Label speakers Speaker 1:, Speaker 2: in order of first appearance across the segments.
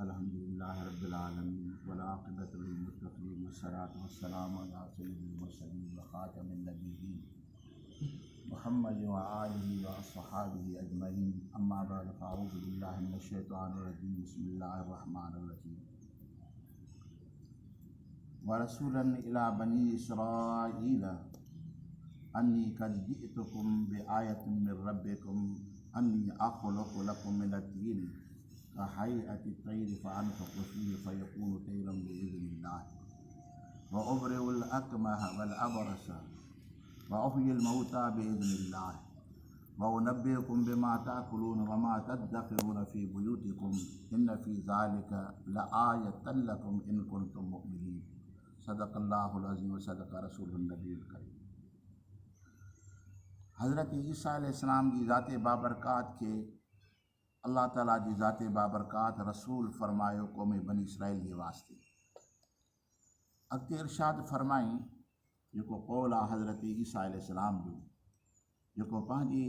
Speaker 1: अल्हम्दुलिल्लाह रब्बिल आलमीन वल आक़िबतु लिल मुत्तक़ीन वस्सलातु वस्सलामु अला सय्यिदिल मुरसलीन व ख़ातमिन नबिय्यीन मुहम्मद व आलिहि व अस्हाबिहि अजमईन अम्मा बअद फ़अऊज़ु बिल्लाहि मिनश शैतानिर रजीम बिस्मिल्लाहिर रहमानिर रहीम व रसूलन इला बनी इसराईल अन्नी क़द जिअतुकुम बिआयतिन मिर रब्बिकुम अन्नी अख़्लुक़ु लकुम मिनत तीन कहैअति तैरि फ़अन्फ़ुख़ु फ़ीहि फ़यकूनु तैरन बिइज़्निल्लाह व उबरिउल अकमह वल अबरस व उह्यिल मौता बिइज़्निल्लाह व उनब्बिउकुम बिमा ताकुलून व मा तदख़िरून फ़ी बुयूतिकुम इन्न फ़ी ज़ालिका लआयतन लकुम इन कुन्तुम मुमिनीन। सदक़ल्लाहुल अज़ीम व सदक़ रसूलुन नबीयुल करीम। हज़रत ईसा अलैहिस्सलाम जी ज़ाते बाबरकात के अल्लाह ताला जी ज़ाते बाबरकात रसूल फ़रमायो क़ौम बनी इसराइल जे वास्ते। अॻिते इरशाद फ़रमाई जेको क़ौल आहे हज़रत ईसा अलैहिस्सलाम जो, जेको पंहिंजी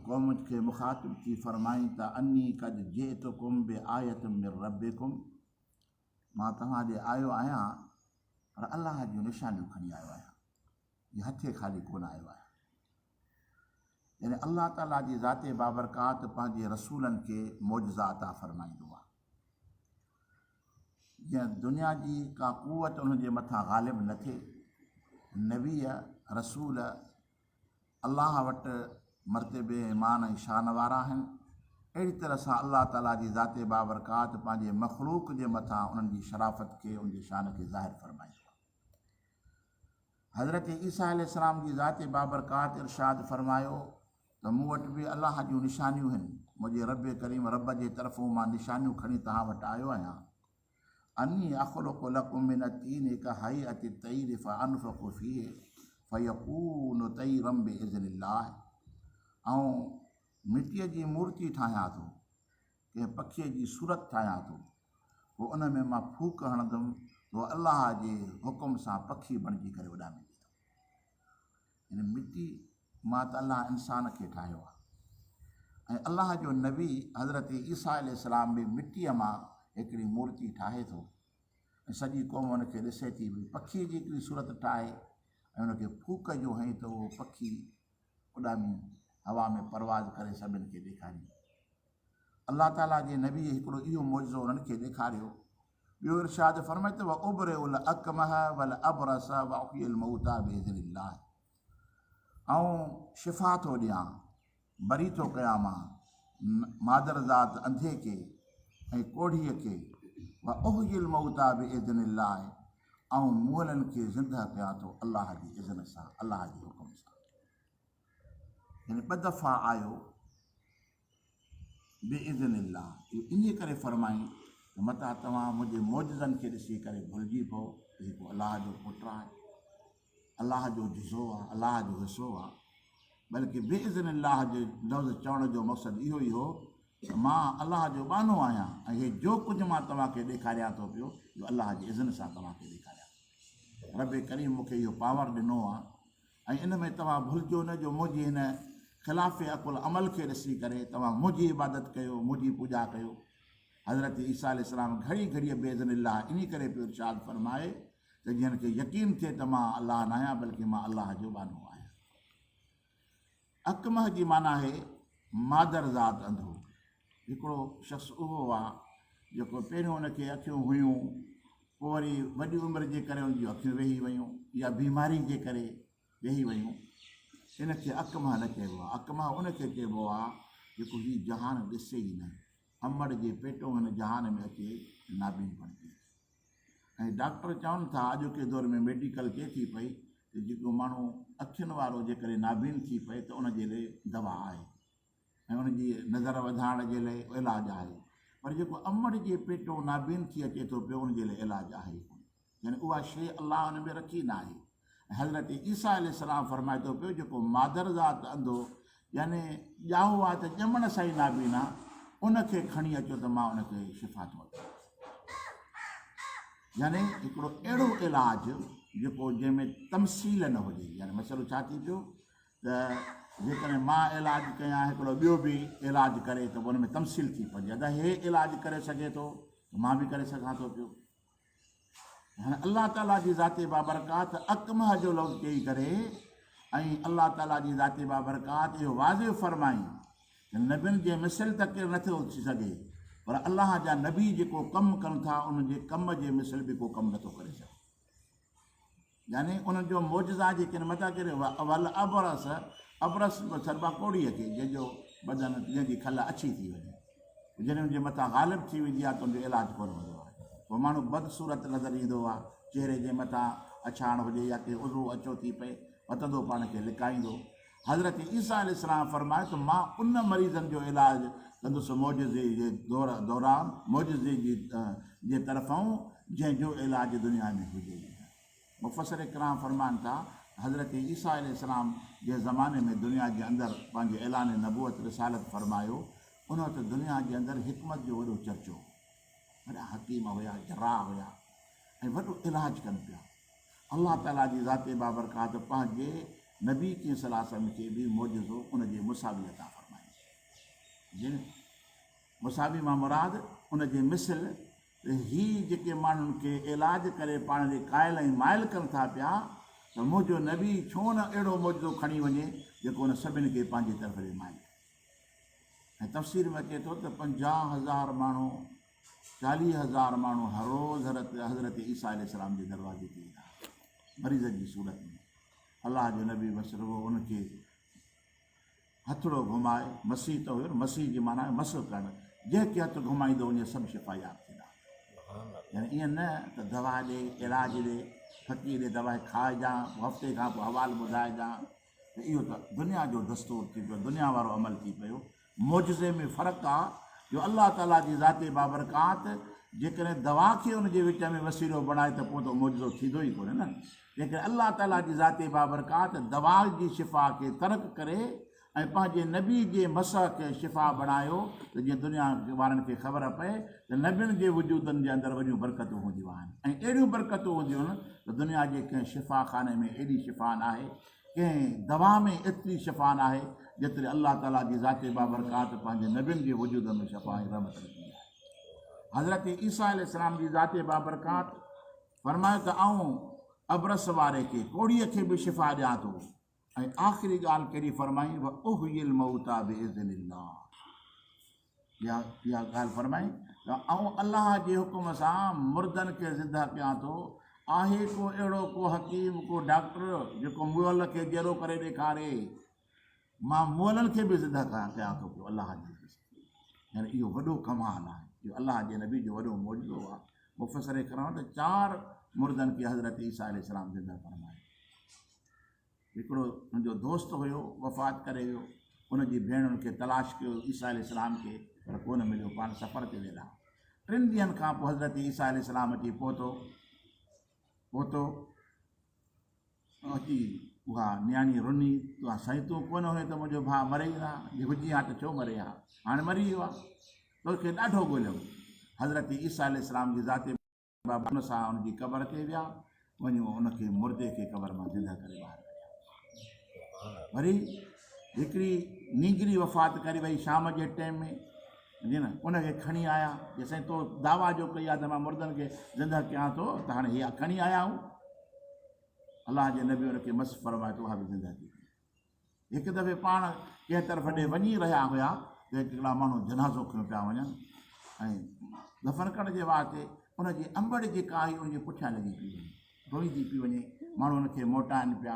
Speaker 1: क़ौम खे मुख़ातिब थी फ़रमाई त अन्नी क़द जिअतुकुम बिआयतिन मिर रब्बिकुम, मां तव्हांजे आयो आहियां पर अल्लाह जूं निशानियूं खणी आयो आहियां, ये हथे ख़ाली कोन आयो आहियां। यानी अल्लाह ताला जी ज़ाते बाबरकात पंहिंजे रसूलनि खे मौजज़ा अता फ़रमाईंदो आहे। जीअं दुनिया जी का क़ुवत उनजे मथां ग़ालिब न थिए, नबी रसूल अल्लाह वटि मर्तबे ईमान ऐं शान वारा आहिनि। अहिड़ी तरह सां अल्लाह ताला जी ज़ाते बाबरकात पंहिंजे मख़लूक़ जे मथां उन्हनि जी शराफ़त खे, उनजी शान खे ज़ाहिर फ़रमाईंदो आहे। हज़रत ईसा अलैहिस्सलाम जी ज़ाते बाबरकात इरशाद फ़रमायो त मूं वटि बि अल्लाह जूं निशानियूं आहिनि, मुंहिंजे रब करीम रब जे तरफ़ूं मां निशानियूं खणी तव्हां वटि आयो आहियां। अन्नी अख़्लुक़ु लकुम मिनत तीन कहैअति तैरि फ़अन्फ़ुख़ु फ़ीहि फ़यकूनु तैरन बिइज़्निल्लाह। ऐं मिटीअ जी मूर्ति ठाहियां थो, कंहिं पखीअ जी सूरत ठाहियां थो, पोइ उन में मां फूक हणंदुमि तो अल्लाह जे हुकुम सां पखी बणिजी करे उॾामी वेंदो। इन मिटी मां त अल्लाह इंसान खे ठाहियो आहे ऐं अल्लाह जो नबी हज़रत ईसा अलैहिस्सलाम बि मिटीअ मां हिकिड़ी मूर्ति ठाहे थो ऐं सॼी क़ौम उनखे ॾिसे थी, भई पखीअ जी हिकिड़ी सूरत ठाहे ऐं उनखे फूक जो हईं त उहो पखी उॾामी हवा में परवाज़ करे सभिनि खे ॾेखारी। अल्लाह ताला जे नबी हिकिड़ो इहो मौजज़ो उन्हनि खे ॾेखारियो। ॿियो इरशाद फ़रमाए त व उबरिउल अकमह वल अबरस व उह्यिल मौता बिइज़्निल्लाह, ऐं शिफ़ा थो ॾियां, बरी थो कयां मां मादरज़ात अंधे खे ऐं कोढ़ीअ खे, व उह्यिल मौता बिइज़्निल्लाह, ऐं मुअलनि खे ज़िंदह कयां थो अल्लाह जी इज़्न सां, अल्लाह जे हुकुम सां। यानी ॿ दफ़ा आयो बिइज़्निल्लाह, इहो इन करे फ़रमाई त मता तव्हां मुंहिंजे मौजज़नि खे ॾिसी करे भुलिजी पओ त हिकु अलाह जो पुटु आहे, अलाह जो जुज़ो आहे, अलाह जो हिसो आहे। बल्कि बिइज़्निल्लाह जो लफ़्ज़ चवण जो मक़सदु इहो ई हो त मां अलाह जो बानो आहियां ऐं इहे जो कुझु मां तव्हांखे ॾेखारियां थो पियो इहो अलाह जी इज़्न सां तव्हांखे ॾेखारियां। रब करीम मूंखे इहो पावर ॾिनो आहे ऐं इन में तव्हां भुलिजो न जो मुंहिंजी हिन ख़िलाफ़े अकुल अमल खे ॾिसी करे तव्हां मुंहिंजी इबादत कयो, मुंहिंजी पूॼा कयो। हज़रत ईसा अलैहिस्सलाम घड़ी घड़ीअ बिइज़्निल्लाह इन करे पियो इरशाद फ़रमाए त जिन खे यकीन थिए त मां अलाह न आहियां बल्कि मां अलाह जो बानो आहियां। अकमह जी माना आहे मादरज़ात अंधो। हिकिड़ो शख़्स उहो आहे जेको पहिरियों उनखे अखियूं हुयूं, पोइ वरी वॾी उमिरि जे करे उनजी अखियूं वेही वियूं या बीमारी जे करे वेही वियूं, इनखे अकमह न चइबो आहे। अकमह उनखे चइबो आहे जेको हीउ जहान ॾिसे ई न, अमड़ जे पेटो हिन जहान में अचे नाबीन बणिजी। ऐं डॉक्टर चवनि था अॼोके दौर में मेडिकल चए थी पई त जेको माण्हू अखियुनि वारो जेकॾहिं नाबीन थी पए त उनजे लाइ दवा आहे ऐं उनजी नज़र वधाइण जे लाइ इलाजु आहे, पर जेको अमड़ जे पेटो नाबीन थी अचे थो पियो उनजे लाइ इलाजु आहे ई कोन। यानी उहा शइ अलाह उन में रखी न आहे। हज़रत ईसा अलैहिस्सलाम फ़रमाए थो पियो जेको मादरज़ात अंधो यानी ॼाओ आहे त ॼमण सां ई नाबीन आहे, उनखे खणी अचो त मां उनखे शिफ़ा थो अचां। यानी हिकिड़ो अहिड़ो इलाजु जेको जंहिंमें तमसील न हुजे। यानी मसइलो छा थी पियो त जेकॾहिं मां इलाजु कयां हिकिड़ो ॿियो बि इलाजु करे त हुन में तमसील थी पइजे अदा हे इलाजु करे सघे थो त मां बि करे सघां थो पियो। हाणे अलाह ताला जी ज़ाते बाबरकात अकमह जो लफ़्ज़ चई करे ऐं अलाह ताला जी ज़ाते बाबरकात इहो वाज़िब फरमाई त नबियुनि जे मिसल त केरु नथो थी सघे, पर अलाह जा नबी जेको कमु कनि था उनजे कम जे मिसल बि को कमु नथो करे सघे। यानी उन्हनि जो मौजज़ा जेके मथा करे वल अबरस अबरस सरबा कोड़ीअ खे जंहिंजो बदन जंहिंजी खल अछी थी वञे, जॾहिं हुनजे मथां ग़ालिब थी वेंदी आहे त हुनजो इलाजु कोन हूंदो आहे। पोइ माण्हू बदसूरत नज़र ईंदो आहे, चहिरे जे मथां अछाण हुजे या के उज़ो अछो थी पए वतंदो पाण खे लिकाईंदो। हज़रत ईसा अलैहिस्सलाम फरमाए त मां उन मरीज़नि जो इलाजु कंदुसि मौजज़े जे दौरान मौजज़े जे तरफ़ां जंहिंजो इलाजु दुनिया में हुजे। मुफ़सर इकराम फरमाइनि था हज़रत ईसा अलैहिस्सलाम जे ज़माने में दुनिया जे अंदरि पंहिंजे ऐलान नबूअत रिसालत फरमायो, उन वक़्तु दुनिया जे अंदरि हिकमत जो वॾो चर्चो, वॾा हकीम हुया, जराह हुया ऐं वॾो इलाजु कनि पिया। अलाह ताला जी ज़ाते बाबरकात पंहिंजे नबी की सलासम खे बि मौजज़ो उनजे मुसावी अता फरमाई। मुसावी मां मुराद उनजे मिसल ही जेके माण्हुनि खे इलाजु करे पाण जे क़ाइल ऐं माइल कनि था पिया त मुंहिंजो नबी छो न अहिड़ो मौजो खणी वञे जेको हुन सभिनी खे पंहिंजे तरफ़ ॾे माइल। ऐं तफ़सीर में अचे थो त 50,000 माण्हू 40,000 माण्हू हर रोज़ हज़रत ईसा अलैहिस्सलाम जे दरवाज़े ते ईंदा मरीज़ जी सूरत में। अलाह जो नबी बसि रुगो उनखे हथड़ो घुमाए, मसीह त हुयो, मसीह जी माना मस करणु, जंहिंखे हथु घुमाईंदो वञे सभु शिफ़ायाब थींदा। यानी ईअं न त दवा ॾे, इलाजु ॾे, फ़क़ीर ॾे दवा खाइजां, हफ़्ते खां पोइ हवालु ॿुधाइजां, त इहो त दुनिया जो दस्तूर थी पियो, दुनिया वारो अमल थी पियो। मौजज़े में फ़र्क़ु आहे जो अलाह ताला जी ज़ाते बाबरकात जेकॾहिं दवा खे उनजे विच में वसीलो बणाए त पोइ त मौजज़ो थींदो ई कोन्हे न। जेकॾहिं अलाह ताला जी ज़ाते बाबरकात दवा जी शिफ़ा खे तर्क करे ऐं पंहिंजे नबी जे मसह खे शिफ़ा बणायो त जीअं दुनिया वारनि खे ख़बर पए त नबियुनि जे वजूदनि जे अंदरि वॾियूं बरकतूं हूंदियूं आहिनि ऐं अहिड़ियूं बरकतूं हूंदियूं आहिनि त दुनिया जे कंहिं शिफ़ा खाने में एॾी शिफ़ा न आहे, कंहिं दवा में एतिरी शिफ़ा न आहे जेतिरी अलाह ताला जी ज़ाते बाबरकात पंहिंजे नबियुनि जे वजूद में शिफ़ा ऐं रहमत रखी आहे। हज़रत ईसा अलैहिस्सलाम जी ज़ाते बाबरकात फरमायो त आऊं अबरस वारे खे कोड़ीअ खे बि शिफ़ा ॾियां थो। ऐं आख़िरी ॻाल्हि कहिड़ी फरमाई व उहियल मौता बिइज़्निल्लाह, इहा ॻाल्हि फरमाई त ऐं अलाह जे हुकुम सां मुर्दनि खे ज़िंदा कयां थो। आहे को अहिड़ो को हकीम को डॉक्टर जेको मुअल खे जहिड़ो करे ॾेखारे, मां मुअलनि खे बि ज़िंदा कयां थो पियो अलाह जे। यानी इहो वॾो कमाल आहे, इहो अलाह जे नबी जो वॾो मौजूदो आहे। मुफ़सर करां त 4 मुर्दनि खे हज़रत ईसा अलैहिस्सलाम ज़िंदा फरमाए। हिकिड़ो मुंहिंजो दोस्त हुयो, वफ़ात करे वियो, उनजी भेणुनि खे तलाश कयो ईसा अलैहिस्सलाम खे, पर कोन मिलियो, पाण सफ़र ते विया। 3 ॾींहंनि खां पोइ हज़रत ईसा अलैहिस्सलाम अची पहुतो अची उहा नियाणी रुनी, तूं साईं तूं कोन हुयो त मुंहिंजो भाउ मरे ई न, जे हुजी हा त छो मरे हा, हाणे मरी वियो आहे। तोखे ॾाढो ॻोल्हियो। हज़रत ईसा अलैहिस्सलाम जी ज़ाते हुन सां हुनजी क़बर ते विया, वञी उनखे मुर्दे खे क़बर मां ज़िंदा करे ॿाहिरि कढिया। वरी हिकिड़ी नींगरी वफ़ात करे वई शाम जे टाइम में, जी न, उनखे खणी आया, जेसिताईं तो दावा जो कई आहे त मां मुर्दनि खे ज़िंदा कयां थो, त हाणे हीअ खणी आया आहियूं। अलाह जे नबी उनखे मस फरमाए त उहा बि ज़िंदा थी। हिकु दफ़े पाण कंहिं तरफ़ ॾे वञी रहिया हुया त हिकिड़ा माण्हू जनाज़ो खणी पिया वञनि ऐं दफ़न करण जे वास्ते उनजी अंबड़ जेका आई उनजे पुठियां लॻी पई वञे, रोईंदी पई वञे। माण्हू हुनखे मोटाइनि पिया,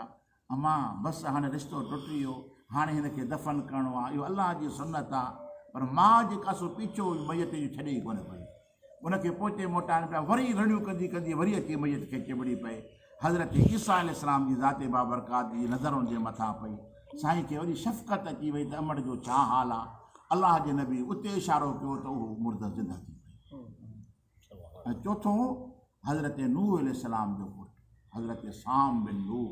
Speaker 1: अमां बसि हाणे रिश्तो टुटी वियो, हाणे हिनखे दफ़न करिणो आहे, इहो अलाह जी सुन्नत आहे। पर मां जेका सो पीछो मैयत जो छॾे ई कोन पई, उनखे पोचे मोटाइनि पिया, वरी रड़ियूं कंदी कंदी वरी अची मैयत खे चिबड़ी पए। हज़रत ईसा अलैहिस्सलाम जी ज़ाते बाबरकात जी नज़र हुनजे मथां पई, साईं खे वरी शफ़क़त अची वई त अमड़ जो छा हाल आहे। अलाह जे नबी उते इशारो कयो त उहो मुर्द ज़िंदा थी पई। ऐं चोथों हज़रत नूह अलैहिस्सलाम जो पुटु हज़रत साम बिन नूह,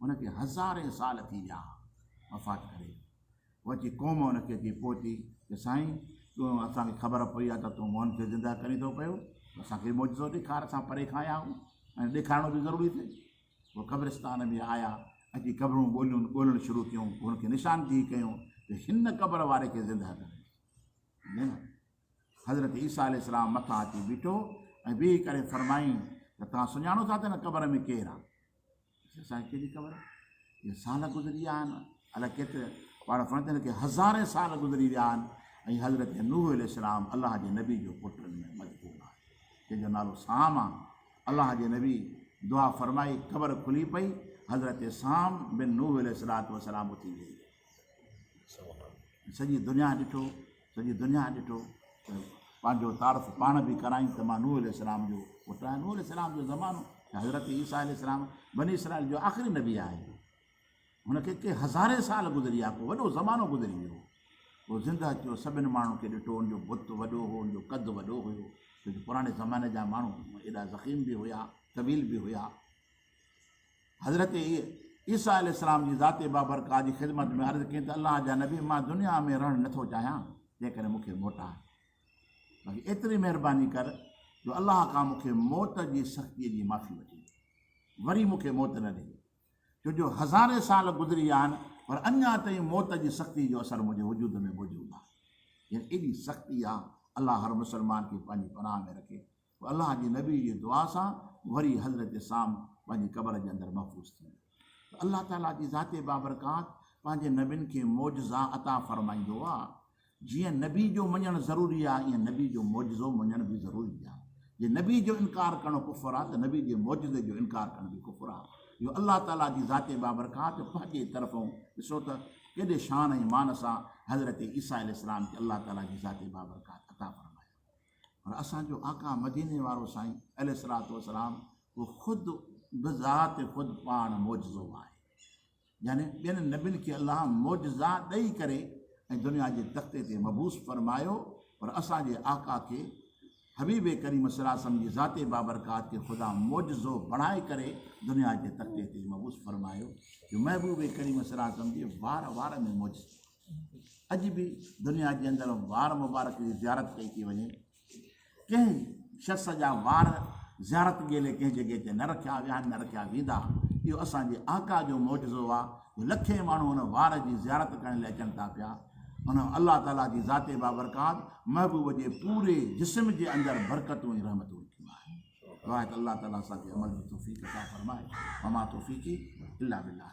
Speaker 1: हुनखे 1000 साल थी विया वफ़ात करे। उहा अची क़ौम हुनखे अची पहुती त साईं तूं असांखे ख़बर पई आहे त तूं मोहन खे ज़िंदा करे थो पियो, असांखे मौजज़ो ॾेखार, असां परे खां आया आहियूं ऐं ॾेखारिणो बि ज़रूरी थिए। पोइ क़ब्रिस्तान में आया, अची क़बरूं ॻोल्हणु शुरू कयूं, हुनखे निशानदेही कयूं त हिन क़बर वारे खे ज़िंदा करे। हज़रत ईसा अलैहिस्सलाम मथां अची बीठो ऐं बीही करे फरमाईं त तव्हां सुञाणो था त न क़बर में केरु आहे? असांखे कहिड़ी ख़बर, इहे साल गुज़री विया आहिनि, अलाए केतिरे पाण फणजनि खे हज़ारे साल गुज़री विया आहिनि। ऐं हज़रत नूह अलैहिस्सलाम अलाह जे नबी जो पुटनि में मज़कूर आहे, जंहिंजो नालो साम आहे। अलाह जे नबी दुआ फरमाई, ख़बर खुली पई, हज़रत साम बिन नूह अलैहिस्सलाम उथी वई। सॼी दुनिया ॾिठो त पंहिंजो तारीफ़ पाण बि कराई त मां नूह अलैहिस्सलाम जो पुटु आहियां। नूह अलैहिस्सलाम जो ज़मानो हज़रत ईसा अलैहिस्सलाम बनी इसराइल जो आख़िरी नबी आहे। हुनखे के हज़ारे साल गुज़री विया, को वॾो ज़मानो गुज़री वियो, पोइ ज़िंदा थियो, सभिनि माण्हुनि खे ॾिठो, हुनजो बुत वॾो हो, हुनजो कदु वॾो हुयो, छोकी पुराणे ज़माने जा माण्हू एॾा ज़ख़ीम बि हुया, तवील बि हुया। हज़रत ईसा अलैहिस्सलाम जी ज़ाते बाबरकात जी ख़िदमत में अर्ज़ु कई त अलाह जा नबी, मां दुनिया में रहणु नथो चाहियां, जंहिं करे मूंखे मोटा, बाक़ी एतिरी महिरबानी कर जो अलाह खां मूंखे मौत जी सख़्तीअ जी माफ़ी वठी, वरी मूंखे मौत न ॾे, छोजो हज़ारे साल गुज़री विया आहिनि पर अञा ताईं मौत जी सख़्ती जो असरु मुंहिंजे वजूद में मौजूदु आहे। यानी एॾी सख़्ती आहे। अलाह हर मुस्लमान खे पंहिंजी पनाह में रखे। पोइ अलाह जी नबी जी दुआ सां वरी हज़रत साम पंहिंजी क़बर जे अंदरि महफ़ूज़ थी वियो। अलाह ताला जी ज़ाते बाबरकात पंहिंजे नबियुनि खे मौजज़ा अता फ़रमाईंदो आहे। जीअं नबी जो मञणु ज़रूरी आहे, ईअं नबी जो मौजज़ो मञणु बि ज़रूरी आहे। जे नबी जो इनकार करणु कुफ़र आहे त नबी जे मौजज़े जो इनकार करणु बि कुफ़र आहे। इहो अलाह ताला जी ज़ाते बाबरकात पंहिंजे तरफ़ां ॾिसो त केॾे शान ऐं मान सां हज़रत ईसा अलैहिस्सलाम खे अलाह ताला जी ज़ाते बाबरकात अता फ़रमाया। पर असांजो आका मदीने वारो साईं अलैहिस्सलातु वस्सलाम उहो ख़ुदि बिज़ात ख़ुदि पाण मौजज़ो आहे। यानी ॿियनि नबियुनि खे अलाह मौजज़ा ॾेई करे ऐं दुनिया जे तख़्ते ते मबूस फ़रमायो, पर असांजे आका खे हबीब करीम सल्लल्लाहु जी ज़ाते बाबरकात खे ख़ुदा मौजज़ो बणाए करे दुनिया जे तख़्ते ते मबूस फ़रमायो। जो महबूब करीम सल्लल्लाहु जे वार वार में मौजज़ो, अॼु बि दुनिया जे अंदरि वार मुबारक जी ज़ियारत कई थी वञे, कंहिं शख़्स जा वार ज़ियारत ॻेले कंहिं जॻह ते न रखिया विया आहिनि, न रखिया वेंदा। इहो असांजे आका जो मौजज़ो आहे। लखे माण्हू हुन वार जी ज़ियारत करण लाइ अचनि था पिया। हुन अलाह ताला जी ज़ाते बाबरकात महबूब जे पूरे जिस्म जे अंदरि बरकतूं ऐं रहमतूं रखियूं आहिनि। दुआ आहे त अलाह ताला असांखे अमल जी तौफ़ीक़ अता फ़रमाए। वमा तौफ़ीक़ी इल्ला बिल्लाह।